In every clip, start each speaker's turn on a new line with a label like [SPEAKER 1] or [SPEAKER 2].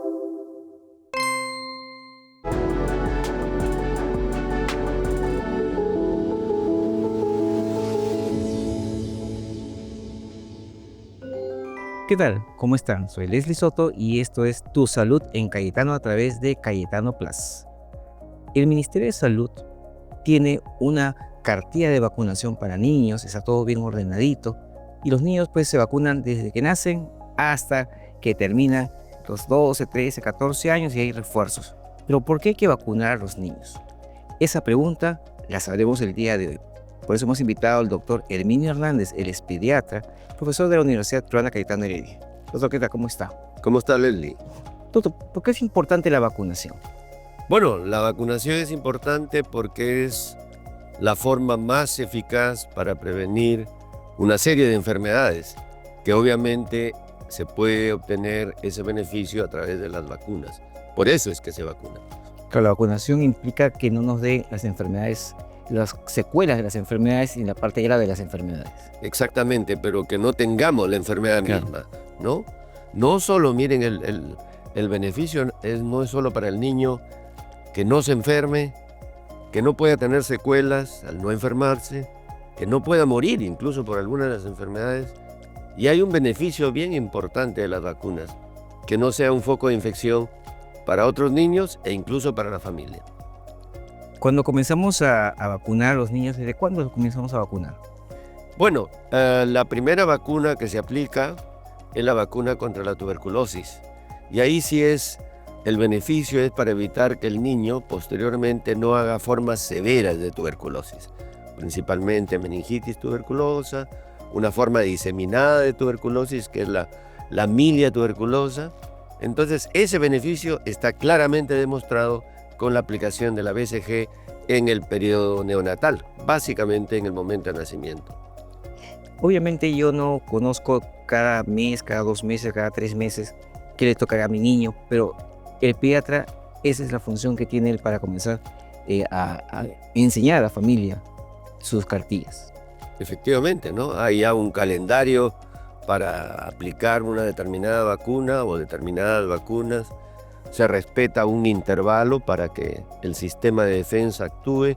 [SPEAKER 1] ¿Qué tal? ¿Cómo están? Soy Leslie Soto y esto es Tu Salud en Cayetano a través de Cayetano Plus. El Ministerio de Salud tiene una cartilla de vacunación para niños, está todo bien ordenadito y los niños pues se vacunan desde que nacen hasta que terminan los 12, 13, 14 años y hay refuerzos. Pero ¿por qué hay que vacunar a los niños? Esa pregunta la sabremos el día de hoy. Por eso hemos invitado al doctor Herminio Hernández, él es pediatra, profesor de la Universidad Peruana Cayetano Heredia. Doctor, ¿qué tal? ¿Cómo está?
[SPEAKER 2] ¿Cómo está, Leslie?
[SPEAKER 1] Doctor, ¿por qué es importante la vacunación?
[SPEAKER 2] Bueno, la vacunación es importante porque es la forma más eficaz para prevenir una serie de enfermedades que obviamente se puede obtener ese beneficio a través de las vacunas. Por eso es que se vacuna.
[SPEAKER 1] Claro, la vacunación implica que no nos den las enfermedades, las secuelas de las enfermedades y la parte grave de las enfermedades.
[SPEAKER 2] Exactamente, pero que no tengamos la enfermedad
[SPEAKER 1] Claro.
[SPEAKER 2] misma, ¿no? No solo, miren, el beneficio no es solo para el niño que no se enferme, que no pueda tener secuelas al no enfermarse, que no pueda morir incluso por alguna de las enfermedades. Y hay un beneficio bien importante de las vacunas, que no sea un foco de infección para otros niños e incluso para la familia.
[SPEAKER 1] Cuando comenzamos a vacunar a los niños, ¿desde cuándo los comenzamos a vacunar?
[SPEAKER 2] Bueno, la primera vacuna que se aplica es la vacuna contra la tuberculosis. Y ahí sí el beneficio es para evitar que el niño posteriormente no haga formas severas de tuberculosis, principalmente meningitis tuberculosa, una forma diseminada de tuberculosis que es la milia tuberculosa. Entonces ese beneficio está claramente demostrado con la aplicación de la BCG en el periodo neonatal, básicamente en el momento de nacimiento.
[SPEAKER 1] Obviamente yo no conozco cada mes, cada 2 meses, cada 3 meses qué le tocará a mi niño, pero el pediatra, esa es la función que tiene él para comenzar a enseñar a la familia sus cartillas.
[SPEAKER 2] Efectivamente, ¿no? Hay ya un calendario para aplicar una determinada vacuna o determinadas vacunas. Se respeta un intervalo para que el sistema de defensa actúe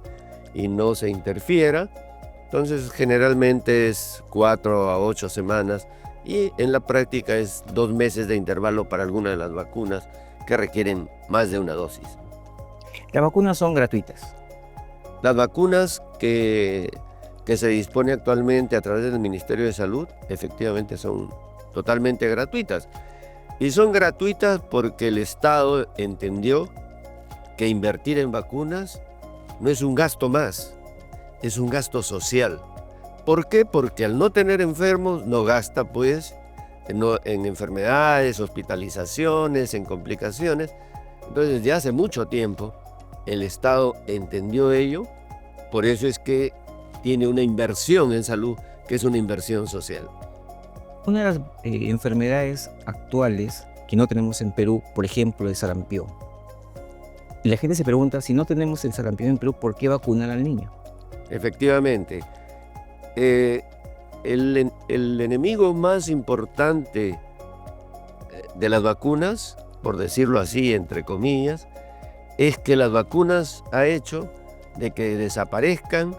[SPEAKER 2] y no se interfiera. Entonces, generalmente es 4 a 8 semanas y en la práctica es 2 meses de intervalo para algunas de las vacunas que requieren más de una dosis.
[SPEAKER 1] Las vacunas son gratuitas.
[SPEAKER 2] Las vacunas que se dispone actualmente a través del Ministerio de Salud, efectivamente son totalmente gratuitas. Y son gratuitas porque el Estado entendió que invertir en vacunas no es un gasto más, es un gasto social. ¿Por qué? Porque al no tener enfermos no gasta pues en enfermedades, hospitalizaciones, en complicaciones. Entonces ya hace mucho tiempo el Estado entendió ello, por eso es que tiene una inversión en salud que es una inversión social.
[SPEAKER 1] Una de las enfermedades actuales que no tenemos en Perú, por ejemplo, el sarampión. Y la gente se pregunta, si no tenemos el sarampión en Perú, ¿por qué vacunar al niño?
[SPEAKER 2] Efectivamente, el enemigo más importante de las vacunas, por decirlo así, entre comillas, es que las vacunas ha hecho de que desaparezcan,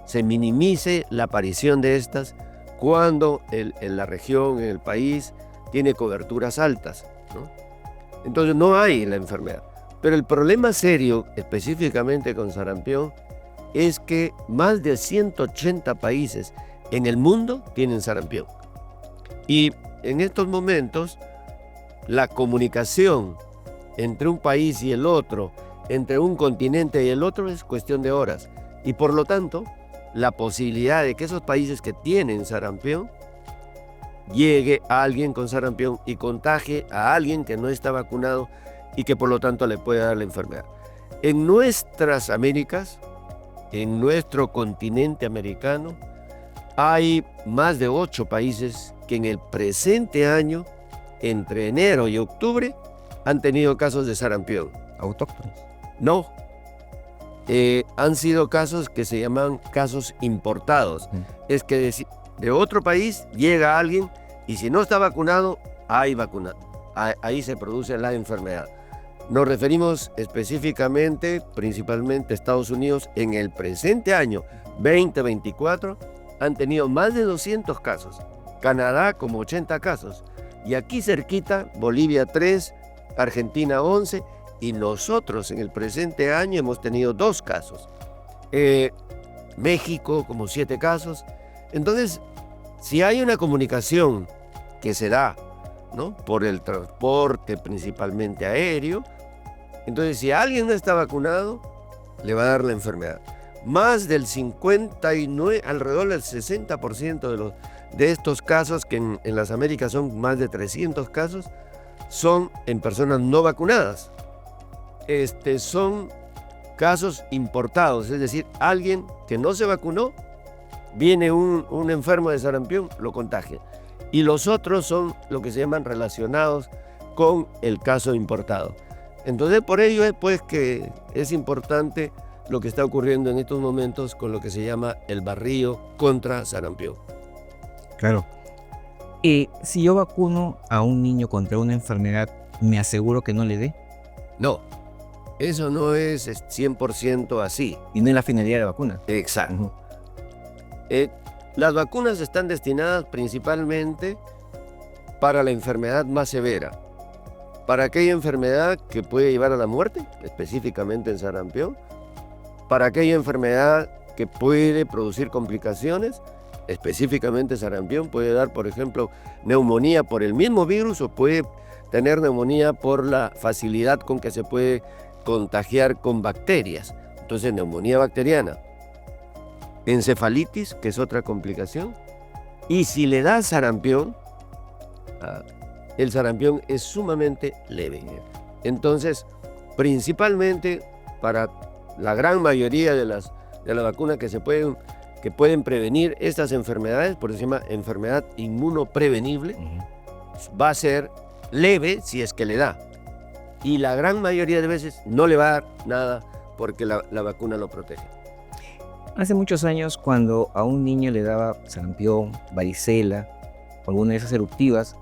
[SPEAKER 2] se minimice la aparición de estas cuando en la región, en el país, tiene coberturas altas, ¿no? Entonces no hay la enfermedad. Pero el problema serio, específicamente con sarampión, es que más de 180 países en el mundo tienen sarampión. Y en estos momentos, la comunicación entre un país y el otro, entre un continente y el otro, es cuestión de horas. Y por lo tanto, la posibilidad de que esos países que tienen sarampión llegue a alguien con sarampión y contagie a alguien que no está vacunado y que por lo tanto le puede dar la enfermedad. En nuestras Américas, en nuestro continente americano, hay más de 8 países que en el presente año, entre enero y octubre, han tenido casos de sarampión.
[SPEAKER 1] Autóctonos.
[SPEAKER 2] No, han sido casos que se llaman casos importados. Es que de otro país llega alguien y si no está vacunado, hay vacuna. ahí se produce la enfermedad. Nos referimos específicamente, principalmente a Estados Unidos, en el presente año 2024, han tenido más de 200 casos. Canadá como 80 casos. Y aquí cerquita, Bolivia 3, Argentina 11, y nosotros en el presente año hemos tenido 2 casos. México como 7 casos. Entonces, si hay una comunicación que se da, ¿no?, por el transporte principalmente aéreo, entonces si alguien no está vacunado, le va a dar la enfermedad. Más del 59, alrededor del 60% de estos casos, que en las Américas son más de 300 casos, son en personas no vacunadas. Son casos importados, es decir, alguien que no se vacunó, viene un enfermo de sarampión, lo contagia. Y los otros son lo que se llaman relacionados con el caso importado. Entonces, por ello es pues que es importante lo que está ocurriendo en estos momentos con lo que se llama el barrido contra sarampión.
[SPEAKER 1] Claro. Si yo vacuno a un niño contra una enfermedad, ¿me aseguro que no le dé?
[SPEAKER 2] No, eso no es 100% así.
[SPEAKER 1] Y no es la finalidad de la vacuna.
[SPEAKER 2] Exacto. Las vacunas están destinadas principalmente para la enfermedad más severa, para aquella enfermedad que puede llevar a la muerte, específicamente en sarampión, para aquella enfermedad que puede producir complicaciones, específicamente sarampión, puede dar, por ejemplo, neumonía por el mismo virus o puede tener neumonía por la facilidad con que se puede contagiar con bacterias. Entonces, neumonía bacteriana, encefalitis, que es otra complicación, y si le da sarampión, el sarampión es sumamente leve. Entonces, principalmente para la gran mayoría de las vacunas que pueden prevenir estas enfermedades, por eso se llama enfermedad inmunoprevenible, va a ser leve si es que le da. Y la gran mayoría de veces no le va a dar nada porque la vacuna lo protege.
[SPEAKER 1] Hace muchos años, cuando a un niño le daba sarampión, varicela o alguna de esas eruptivas,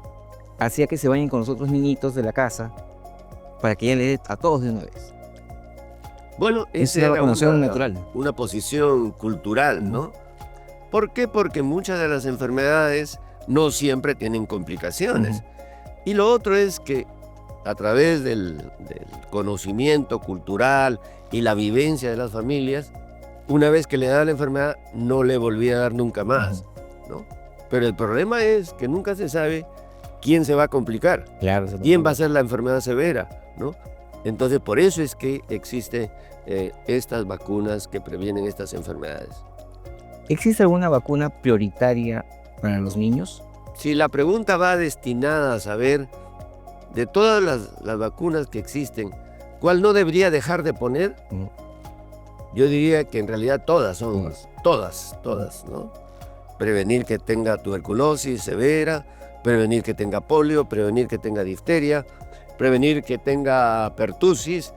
[SPEAKER 1] hacía que se vayan con los otros niñitos de la casa para que ella le dé a todos de una vez.
[SPEAKER 2] Bueno,
[SPEAKER 1] Es
[SPEAKER 2] esa
[SPEAKER 1] una
[SPEAKER 2] era
[SPEAKER 1] vacunación natural.
[SPEAKER 2] una posición cultural, ¿no? ¿Por qué? Porque muchas de las enfermedades no siempre tienen complicaciones. Y lo otro es que a través del conocimiento cultural y la vivencia de las familias, una vez que le da la enfermedad, no le volvía a dar nunca más, ¿no? Pero el problema es que nunca se sabe quién se va a complicar,
[SPEAKER 1] Claro,
[SPEAKER 2] quién va a ser la enfermedad severa, ¿no? Entonces, por eso es que existen estas vacunas que previenen estas enfermedades.
[SPEAKER 1] ¿Existe alguna vacuna prioritaria para los niños?
[SPEAKER 2] Si la pregunta va destinada a saber de todas las vacunas que existen, ¿cuál no debería dejar de poner? Yo diría que en realidad todas son, todas, ¿no? Prevenir que tenga tuberculosis severa, prevenir que tenga polio, prevenir que tenga difteria, prevenir que tenga pertusis.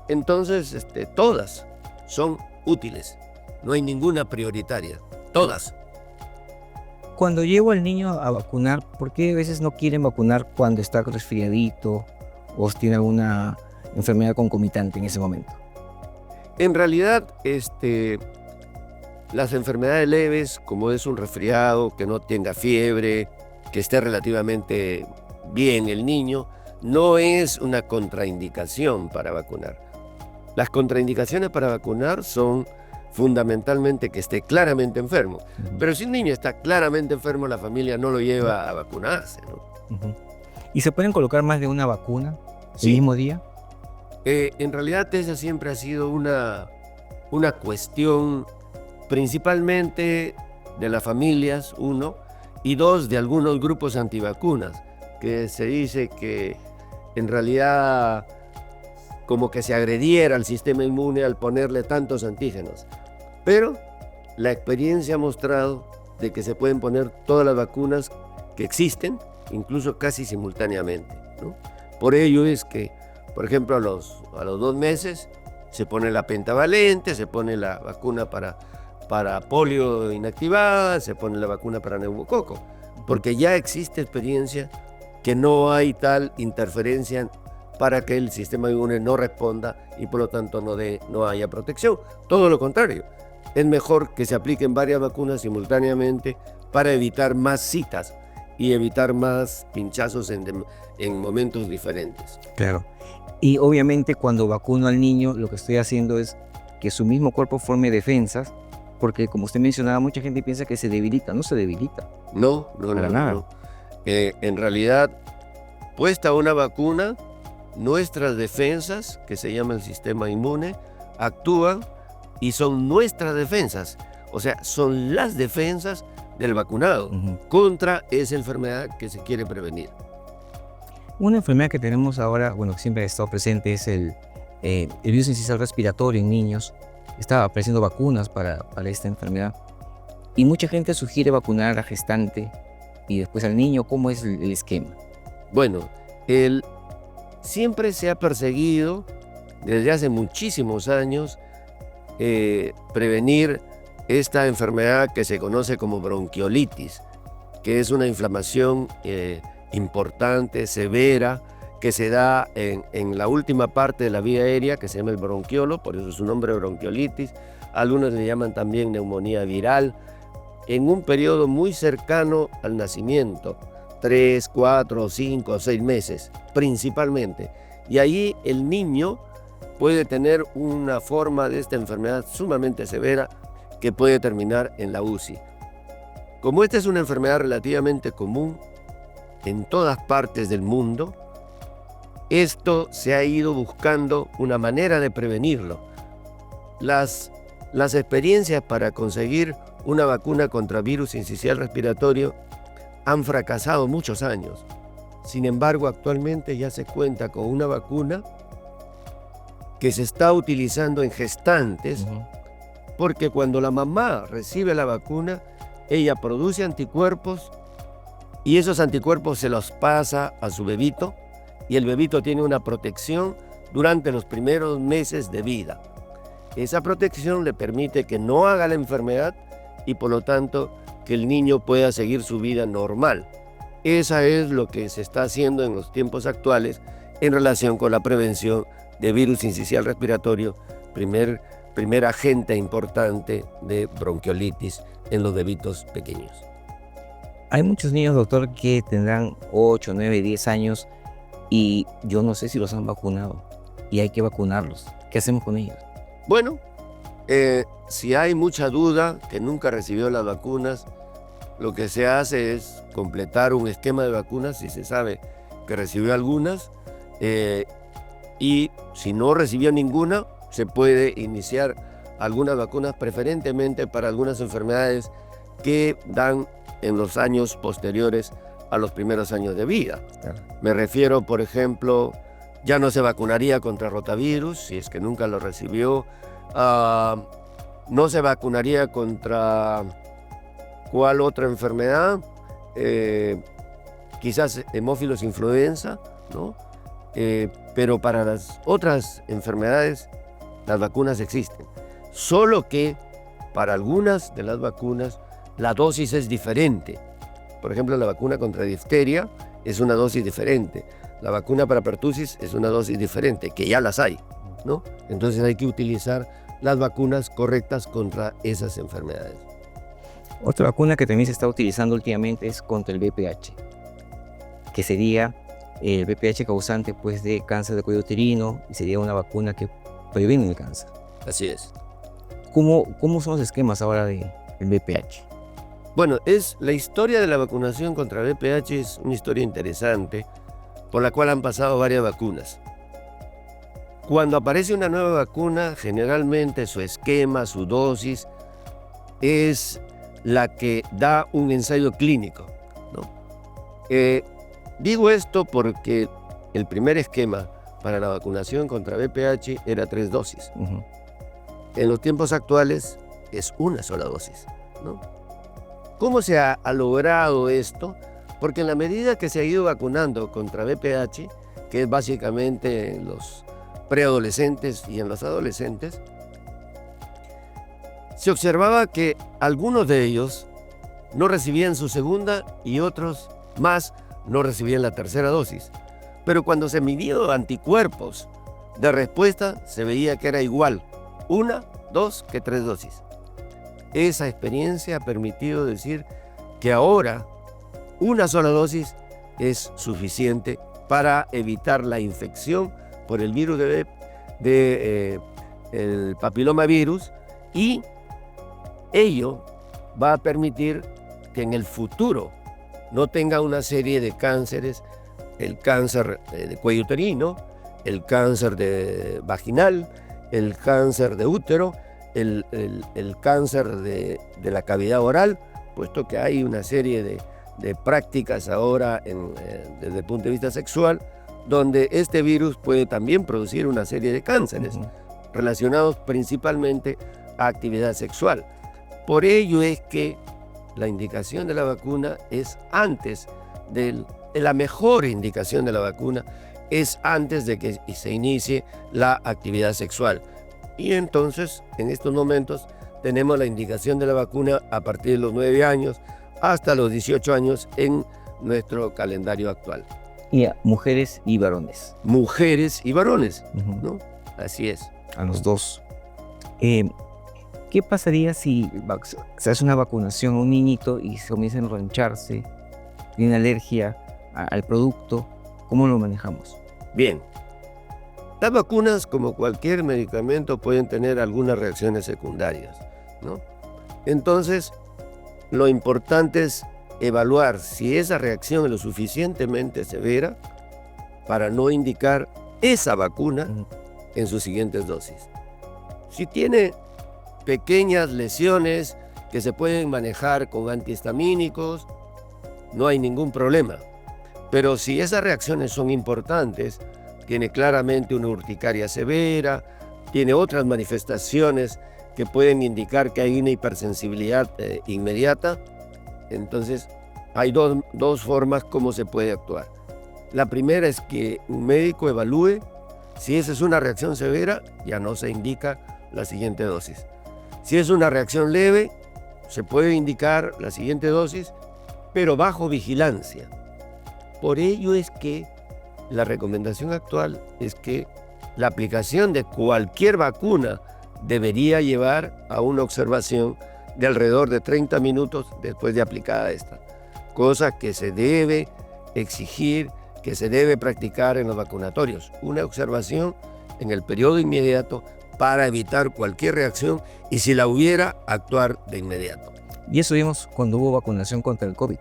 [SPEAKER 2] Entonces, todas son útiles. No hay ninguna prioritaria. Todas.
[SPEAKER 1] Cuando llevo al niño a vacunar, ¿por qué a veces no quieren vacunar cuando está resfriadito o tiene alguna enfermedad concomitante en ese momento?
[SPEAKER 2] En realidad, las enfermedades leves, como es un resfriado, que no tenga fiebre, que esté relativamente bien el niño, no es una contraindicación para vacunar. Las contraindicaciones para vacunar son fundamentalmente que esté claramente enfermo. Pero si un niño está claramente enfermo, la familia no lo lleva a vacunarse, ¿no?
[SPEAKER 1] ¿Y se pueden colocar más de una vacuna
[SPEAKER 2] Sí.
[SPEAKER 1] el mismo día?
[SPEAKER 2] En realidad esa siempre ha sido una cuestión principalmente de las familias, uno, y dos, de algunos grupos antivacunas, que se dice que en realidad como que se agrediera al sistema inmune al ponerle tantos antígenos. Pero la experiencia ha mostrado de que se pueden poner todas las vacunas que existen, incluso casi simultáneamente, ¿no? Por ello es que, por ejemplo, a los 2 meses se pone la pentavalente, se pone la vacuna para polio inactivada, se pone la vacuna para neumococo, porque ya existe experiencia que no hay tal interferencia para que el sistema inmune no responda y por lo tanto no haya protección. Todo lo contrario, es mejor que se apliquen varias vacunas simultáneamente para evitar más citas y evitar más pinchazos en momentos diferentes.
[SPEAKER 1] Claro. Y obviamente cuando vacuno al niño, lo que estoy haciendo es que su mismo cuerpo forme defensas, porque como usted mencionaba, mucha gente piensa que se debilita. No se debilita.
[SPEAKER 2] No. En realidad, puesta una vacuna, nuestras defensas, que se llama el sistema inmune, actúan y son nuestras defensas. O sea, son las defensas del vacunado contra esa enfermedad que se quiere prevenir.
[SPEAKER 1] Una enfermedad que tenemos ahora, bueno, que siempre ha estado presente, es el virus incisional respiratorio en niños. Está apareciendo vacunas para esta enfermedad. Y mucha gente sugiere vacunar a la gestante y después al niño. ¿Cómo es el esquema?
[SPEAKER 2] Bueno, siempre se ha perseguido, desde hace muchísimos años, prevenir esta enfermedad que se conoce como bronquiolitis, que es una inflamación importante, severa, que se da en la última parte de la vía aérea, que se llama el bronquiolo, por eso su nombre bronquiolitis. Algunos le llaman también neumonía viral, en un periodo muy cercano al nacimiento, 3, 4, 5, 6 meses, principalmente. Y ahí el niño puede tener una forma de esta enfermedad sumamente severa que puede terminar en la UCI. Como esta es una enfermedad relativamente común en todas partes del mundo, esto se ha ido buscando una manera de prevenirlo. Las experiencias para conseguir una vacuna contra virus sincicial respiratorio han fracasado muchos años. Sin embargo, actualmente ya se cuenta con una vacuna que se está utilizando en gestantes, porque cuando la mamá recibe la vacuna, ella produce anticuerpos y esos anticuerpos se los pasa a su bebito y el bebito tiene una protección durante los primeros meses de vida. Esa protección le permite que no haga la enfermedad y por lo tanto que el niño pueda seguir su vida normal. Esa es lo que se está haciendo en los tiempos actuales en relación con la prevención de virus sincicial respiratorio, primer agente importante de bronquiolitis en los bebitos pequeños.
[SPEAKER 1] Hay muchos niños, doctor, que tendrán 8, 9, 10 años y yo no sé si los han vacunado y hay que vacunarlos. ¿Qué hacemos con ellos?
[SPEAKER 2] Bueno, si hay mucha duda que nunca recibió las vacunas, lo que se hace es completar un esquema de vacunas si se sabe que recibió algunas y si no recibió ninguna, se puede iniciar algunas vacunas preferentemente para algunas enfermedades que dan en los años posteriores a los primeros años de vida. Claro. Me refiero, por ejemplo, ya no se vacunaría contra rotavirus si es que nunca lo recibió. No se vacunaría contra ¿cuál otra enfermedad? Quizás hemófilos influenza, ¿no? Pero para las otras enfermedades las vacunas existen. Solo que para algunas de las vacunas la dosis es diferente. Por ejemplo, la vacuna contra difteria es una dosis diferente. La vacuna para pertusis es una dosis diferente, que ya las hay, ¿no? Entonces hay que utilizar las vacunas correctas contra esas enfermedades.
[SPEAKER 1] Otra vacuna que también se está utilizando últimamente es contra el VPH, que sería el VPH causante pues, de cáncer de cuello uterino y sería una vacuna que previene el cáncer.
[SPEAKER 2] Así es.
[SPEAKER 1] ¿Cómo son los esquemas ahora del VPH?
[SPEAKER 2] Bueno, la historia de la vacunación contra el VPH es una historia interesante por la cual han pasado varias vacunas. Cuando aparece una nueva vacuna, generalmente su esquema, su dosis, es la que da un ensayo clínico, ¿no? Digo esto porque el primer esquema para la vacunación contra VPH era 3 dosis. En los tiempos actuales es una sola dosis, ¿no? ¿Cómo se ha logrado esto? Porque en la medida que se ha ido vacunando contra VPH, que es básicamente en los preadolescentes y en los adolescentes, se observaba que algunos de ellos no recibían su segunda y otros más no recibían la tercera dosis. Pero cuando se midió anticuerpos de respuesta, se veía que era igual 1, 2 que 3 dosis. Esa experiencia ha permitido decir que ahora una sola dosis es suficiente para evitar la infección por el virus el papilomavirus, y ello va a permitir que en el futuro no tenga una serie de cánceres, el cáncer de cuello uterino, el cáncer vaginal, el cáncer de útero, el cáncer de la cavidad oral, puesto que hay una serie de prácticas ahora desde el punto de vista sexual, donde este virus puede también producir una serie de cánceres relacionados principalmente a actividad sexual. Por ello es que la indicación de la vacuna es antes la mejor indicación de la vacuna es antes de que se inicie la actividad sexual. Y entonces, en estos momentos, tenemos la indicación de la vacuna a partir de los 9 años hasta los 18 años en nuestro calendario actual.
[SPEAKER 1] Y a mujeres y varones.
[SPEAKER 2] Mujeres y varones, ¿no? Así es.
[SPEAKER 1] A los dos. ¿Qué pasaría si se hace una vacunación a un niñito y se comienza a enroncharse, tiene alergia al producto? ¿Cómo lo manejamos?
[SPEAKER 2] Bien. Las vacunas, como cualquier medicamento, pueden tener algunas reacciones secundarias, ¿no? Entonces, lo importante es evaluar si esa reacción es lo suficientemente severa para no indicar esa vacuna en sus siguientes dosis. Si tiene pequeñas lesiones que se pueden manejar con antihistamínicos, no hay ningún problema. Pero si esas reacciones son importantes, tiene claramente una urticaria severa, tiene otras manifestaciones que pueden indicar que hay una hipersensibilidad inmediata, entonces hay dos formas como se puede actuar. La primera es que un médico evalúe si esa es una reacción severa, ya no se indica la siguiente dosis. Si es una reacción leve, se puede indicar la siguiente dosis, pero bajo vigilancia. Por ello es que la recomendación actual es que la aplicación de cualquier vacuna debería llevar a una observación de alrededor de 30 minutos después de aplicada esta, cosa que se debe exigir, que se debe practicar en los vacunatorios, una observación en el periodo inmediato para evitar cualquier reacción y si la hubiera, actuar de inmediato.
[SPEAKER 1] Y eso vimos cuando hubo vacunación contra el COVID.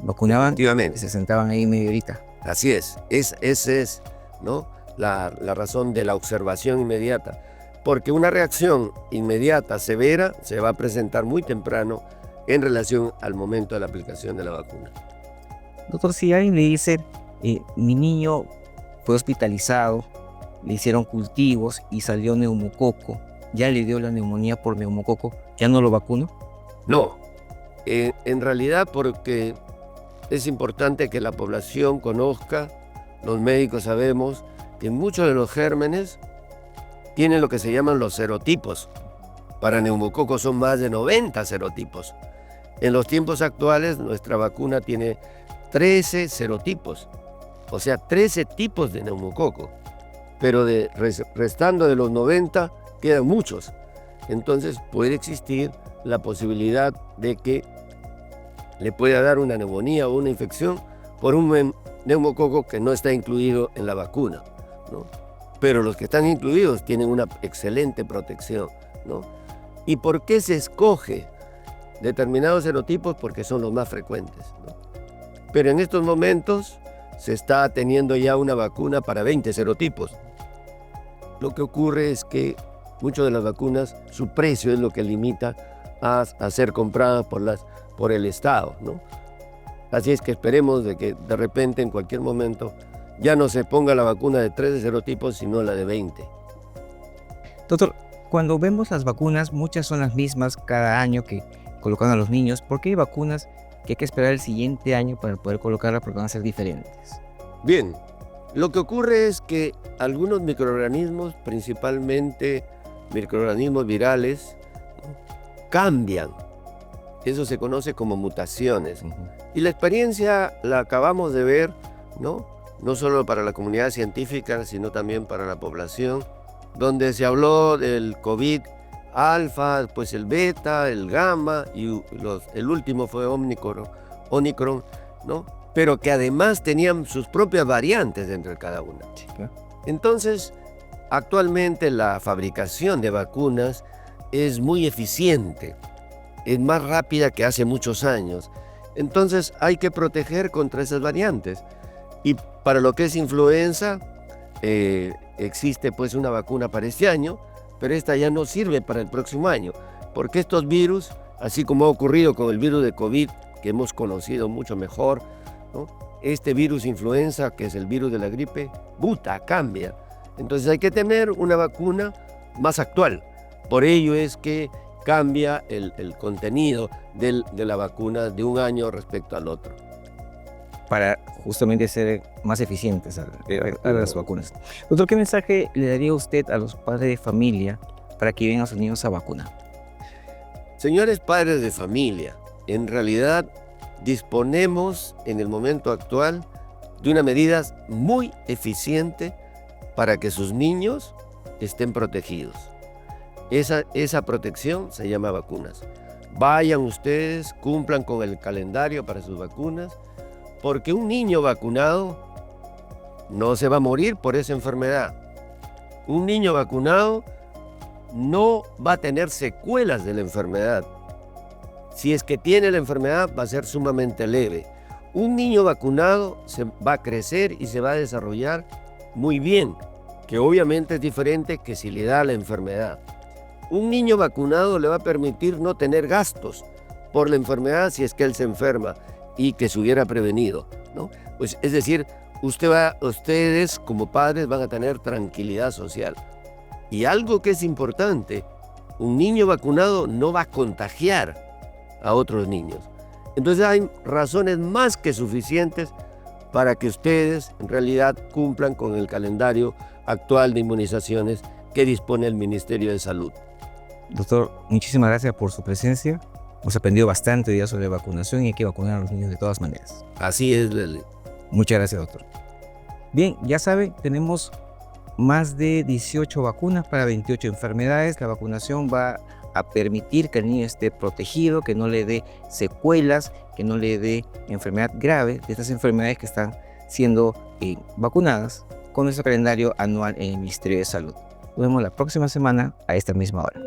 [SPEAKER 1] Vacunaban y se sentaban ahí media horita.
[SPEAKER 2] Así es, esa es, ¿no?, la razón de la observación inmediata, porque una reacción inmediata severa se va a presentar muy temprano en relación al momento de la aplicación de la vacuna.
[SPEAKER 1] Doctor, si alguien le dice, mi niño fue hospitalizado, le hicieron cultivos y salió neumococo, ya le dio la neumonía por neumococo, ¿ya no lo vacuno?
[SPEAKER 2] No, en realidad porque es importante que la población conozca, los médicos sabemos que muchos de los gérmenes tienen lo que se llaman los serotipos. Para neumococos son más de 90 serotipos. En los tiempos actuales nuestra vacuna tiene 13 serotipos, o sea 13 tipos de neumococo, pero restando de los 90 quedan muchos. Entonces puede existir la posibilidad de que le pueda dar una neumonía o una infección por un neumococo que no está incluido en la vacuna, ¿no? Pero los que están incluidos tienen una excelente protección, ¿no? ¿Y por qué se escoge determinados serotipos? Porque son los más frecuentes, ¿no? Pero en estos momentos se está teniendo ya una vacuna para 20 serotipos. Lo que ocurre es que muchas de las vacunas, su precio es lo que limita a ser compradas por el Estado, ¿no? Así es que esperemos de que de repente en cualquier momento ya no se ponga la vacuna de 13 serotipos, sino la de 20.
[SPEAKER 1] Doctor, cuando vemos las vacunas, muchas son las mismas cada año que colocan a los niños. ¿Por qué hay vacunas que hay que esperar el siguiente año para poder colocarlas porque van a ser diferentes?
[SPEAKER 2] Bien, lo que ocurre es que algunos microorganismos, principalmente microorganismos virales, cambian Eso se conoce como mutaciones.
[SPEAKER 1] Ujú.
[SPEAKER 2] Y la experiencia la acabamos de ver, ¿no? No solo para la comunidad científica, sino también para la población, donde se habló del COVID alfa, pues el beta, el gamma y el último fue Omicron, ¿no? Pero que además tenían sus propias variantes dentro de cada una.
[SPEAKER 1] Sí, claro.
[SPEAKER 2] Entonces, actualmente la fabricación de vacunas es muy eficiente, es más rápida que hace muchos años. Entonces hay que proteger contra esas variantes. Y para lo que es influenza, existe pues una vacuna para este año, pero esta ya no sirve para el próximo año, porque estos virus, así como ha ocurrido con el virus de COVID, que hemos conocido mucho mejor, ¿no? Este virus influenza, que es el virus de la gripe, muta, cambia. Entonces hay que tener una vacuna más actual. Por ello es que cambia el contenido de la vacuna de un año respecto al otro.
[SPEAKER 1] Para justamente ser más eficientes a las vacunas. Doctor, ¿qué mensaje le daría usted a los padres de familia para que lleven a sus niños a vacunar?
[SPEAKER 2] Señores padres de familia, en realidad disponemos en el momento actual de una medida muy eficiente para que sus niños estén protegidos. Esa protección se llama vacunas. Vayan ustedes, cumplan con el calendario para sus vacunas, porque un niño vacunado no se va a morir por esa enfermedad. Un niño vacunado no va a tener secuelas de la enfermedad. Si es que tiene la enfermedad, va a ser sumamente leve. Un niño vacunado se va a crecer y se va a desarrollar muy bien, que obviamente es diferente que si le da la enfermedad. Un niño vacunado le va a permitir no tener gastos por la enfermedad si es que él se enferma y que se hubiera prevenido, ¿no? Pues es decir, ustedes como padres van a tener tranquilidad social. Y algo que es importante, un niño vacunado no va a contagiar a otros niños. Entonces hay razones más que suficientes para que ustedes en realidad cumplan con el calendario actual de inmunizaciones que dispone el Ministerio de Salud.
[SPEAKER 1] Doctor, muchísimas gracias por su presencia. Hemos aprendido bastante hoy día sobre vacunación y hay que vacunar a los niños de todas maneras.
[SPEAKER 2] Así es, Leslie.
[SPEAKER 1] Muchas gracias, doctor. Bien, ya saben, tenemos más de 18 vacunas para 28 enfermedades. La vacunación va a permitir que el niño esté protegido, que no le dé secuelas, que no le dé enfermedad grave de estas enfermedades que están siendo vacunadas con nuestro calendario anual en el Ministerio de Salud. Nos vemos la próxima semana a esta misma hora.